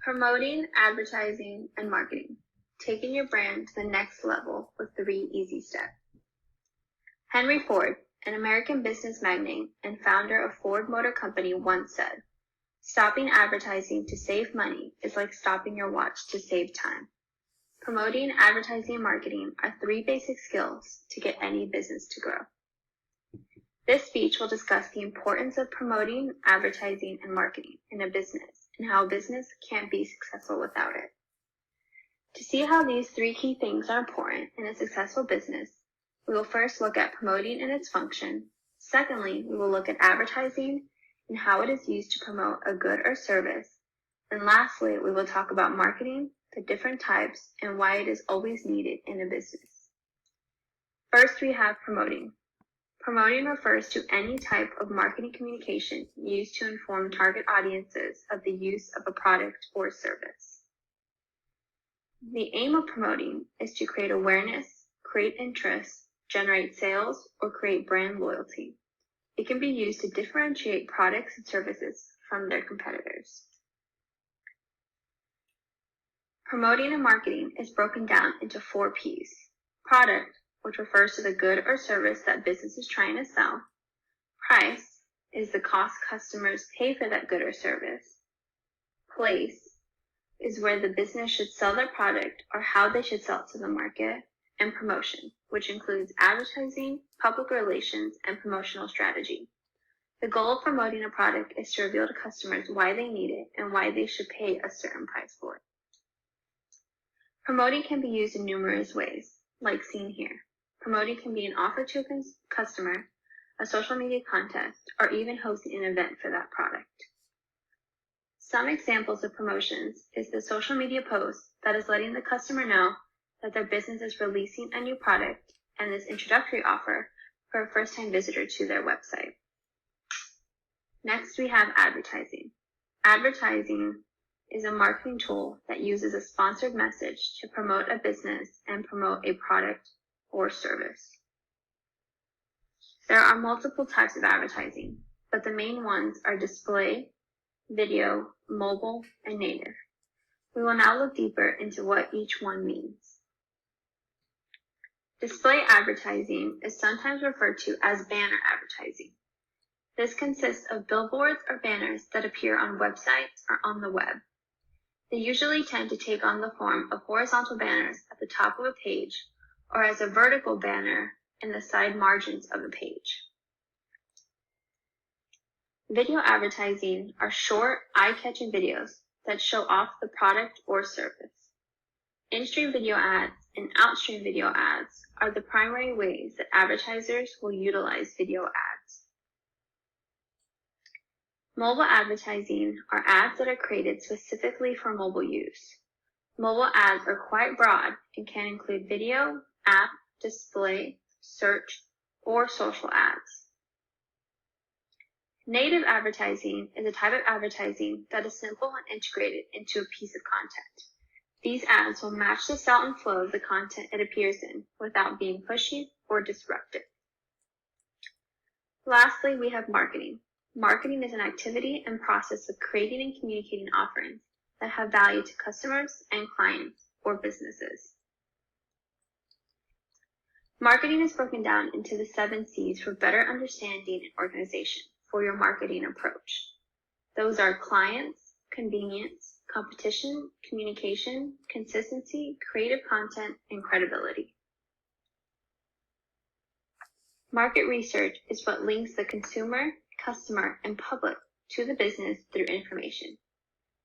Promoting, advertising, and marketing. Taking your brand to the next level with 3 easy steps. Henry Ford, an American business magnate and founder of Ford Motor Company, once said, "Stopping advertising to save money is like stopping your watch to save time." Promoting, advertising, and marketing are 3 basic skills to get any business to grow. This speech will discuss the importance of promoting, advertising, and marketing in a business and how a business can't be successful without it. To see how these 3 key things are important in a successful business, we will first look at promoting and its function. Secondly, we will look at advertising and how it is used to promote a good or service. And lastly, we will talk about marketing, the different types, and why it is always needed in a business. First, we have promoting. Promoting refers to any type of marketing communication used to inform target audiences of the use of a product or service. The aim of promoting is to create awareness, create interest, generate sales, or create brand loyalty. It can be used to differentiate products and services from their competitors. Promoting and marketing is broken down into 4 P's. Product, which refers to the good or service that business is trying to sell. Price is the cost customers pay for that good or service. Place is where the business should sell their product or how they should sell it to the market. And promotion, which includes advertising, public relations, and promotional strategy. The goal of promoting a product is to reveal to customers why they need it and why they should pay a certain price for it. Promoting can be used in numerous ways, like seen here. Promoting can be an offer to a customer, a social media contest, or even hosting an event for that product. Some examples of promotions is the social media post that is letting the customer know that their business is releasing a new product, and this introductory offer for a first-time visitor to their website. Next, we have advertising. Advertising is a marketing tool that uses a sponsored message to promote a business and promote a product or service. There are multiple types of advertising, but the main ones are display, video, mobile, and native. We will now look deeper into what each one means. Display advertising is sometimes referred to as banner advertising. This consists of billboards or banners that appear on websites or on the web. They usually tend to take on the form of horizontal banners at the top of a page or as a vertical banner in the side margins of a page. Video advertising are short, eye-catching videos that show off the product or service. In-stream video ads and out-stream video ads are the primary ways that advertisers will utilize video ads. Mobile advertising are ads that are created specifically for mobile use. Mobile ads are quite broad and can include video, app, display, search, or social ads. Native advertising is a type of advertising that is simple and integrated into a piece of content. These ads will match the style and flow of the content it appears in without being pushy or disruptive. Lastly, we have marketing. Marketing is an activity and process of creating and communicating offerings that have value to customers and clients or businesses. Marketing is broken down into the 7 C's for better understanding and organization for your marketing approach. Those are clients, convenience, competition, communication, consistency, creative content, and credibility. Market research is what links the consumer, customer, and public to the business through information.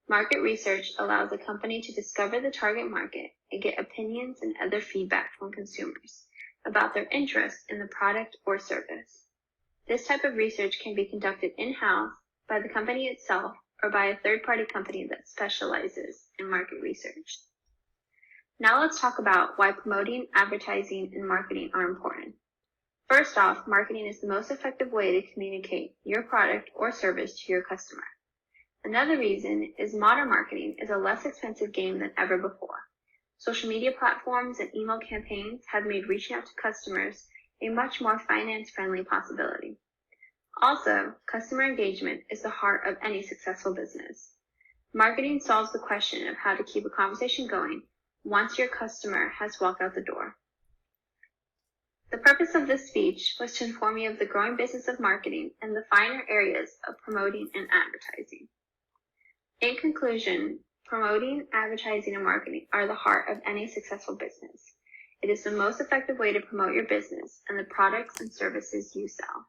Market research allows a company to discover the target market and get opinions and other feedback from consumers about their interest in the product or service. This type of research can be conducted in-house by the company itself or by a third-party company that specializes in market research. Now let's talk about why promoting, advertising, and marketing are important. First off, marketing is the most effective way to communicate your product or service to your customer. Another reason is modern marketing is a less expensive game than ever before. Social media platforms and email campaigns have made reaching out to customers a much more finance-friendly possibility. Also, customer engagement is the heart of any successful business. Marketing solves the question of how to keep a conversation going once your customer has walked out the door. The purpose of this speech was to inform you of the growing business of marketing and the finer areas of promoting and advertising. In conclusion, promoting, advertising, and marketing are the heart of any successful business. It is the most effective way to promote your business and the products and services you sell.